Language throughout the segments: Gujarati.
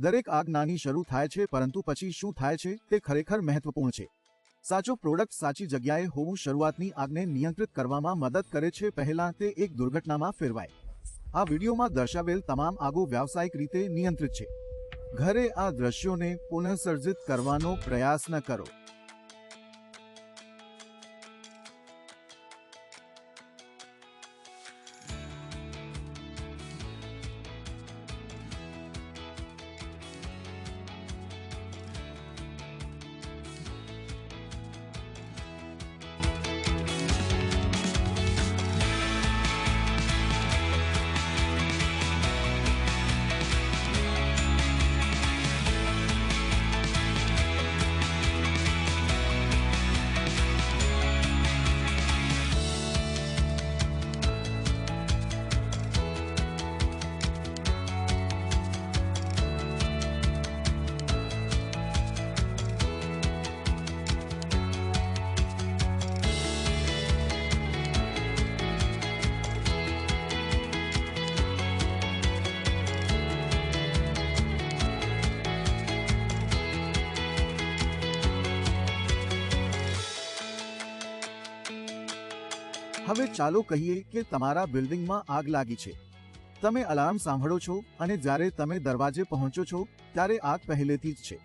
દરેક આગ નાની શરૂ થાય છે, પરંતુ પછી શું થાય છે તે ખરેખર મહત્વપૂર્ણ છે. સાચો પ્રોડક્ટ સાચી જગ્યાએ હોવું શરૂઆતની આગને નિયંત્રિત કરવામાં મદદ કરે છે, પહેલાં તે એક દુર્ઘટનામાં ફેરવાય. આ વિડીયોમાં દર્શાવેલ તમામ આગો વ્યાવસાયિક રીતે નિયંત્રિત છે. ઘરે આ દ્રશ્યોને પુનઃસર્જિત કરવાનો પ્રયાસ ન કરો. હવે ચાલો કહીએ કે તમારા બિલ્ડિંગમાં આગ લાગી છે. તમે અલાર્મ સાંભળો છો અને જ્યારે તમે દરવાજે પહોંચો છો ત્યારે આગ પહેલેથી જ છે.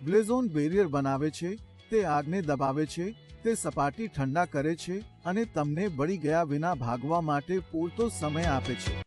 બ્લેઝોન બેરિયર બનાવે છે, તે આગને દબાવે છે, તે સપાટી ઠંડા કરે છે અને તમને બળી ગયા વિના ભાગવા માટે પૂરતો સમય આપે છે.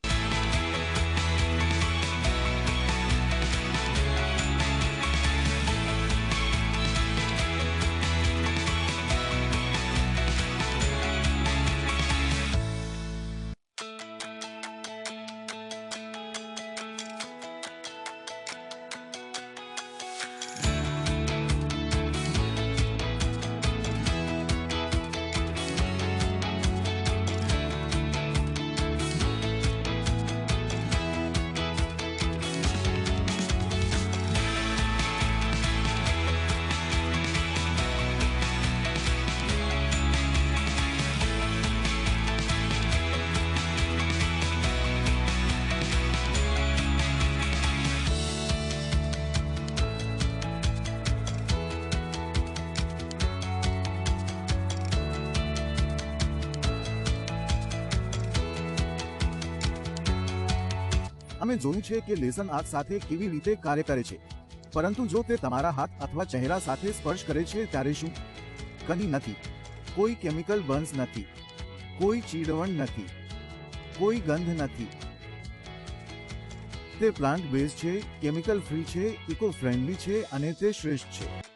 અમે જોયું છે કે લેસન આગ સાથે કેવી રીતે કાર્ય કરે છે, પરંતુ જો તે તમારા હાથ અથવા ચહેરા સાથે સ્પર્શ કરે છે ત્યારે શું? કંઈ નથી. કોઈ કેમિકલ બર્ન્સ નથી, કોઈ ચીડવણ નથી, કોઈ ગંધ નથી. તે પ્લાન્ટ બેઝ છે, કેમિકલ ફ્રી છે, ઇકો ફ્રેન્ડલી છે અને તે શ્રેષ્ઠ છે.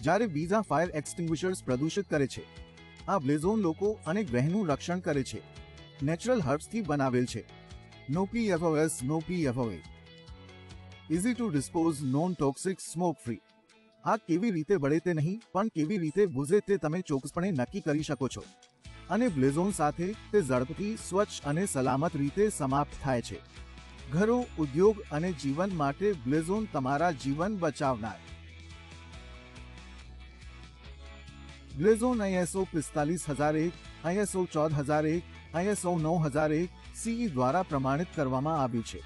જ્યારે બીજા ફાયર એક્સટિંગ્વિશર્સ પ્રદૂષિત કરે છે, આ બ્લેઝોન લોકો અને ગ્રહનું રક્ષણ કરે છે. નેચરલ હર્બ્સથી બનાવેલ છે. No PFOS, no PFOA. Easy to dispose, non toxic, smoke free. આગ કેવી રીતે બળે તે નહીં, પણ કેવી રીતે બુઝે તે તમે ચોક્કસપણે નક્કી કરી શકો છો. અને બ્લેઝોન સાથે તે ઝડપથી, સ્વચ્છ અને સલામત રીતે સમાપ્ત થાય છે. ઘરો, ઉદ્યોગ અને જીવન માટે બ્લેઝોન તમારા જીવન બચાવનાર. બ્લેઝોન ISO 45001, ISO 14001, ISO 9001 CE દ્વારા પ્રમાણિત કરવામાં આવ્યું છે.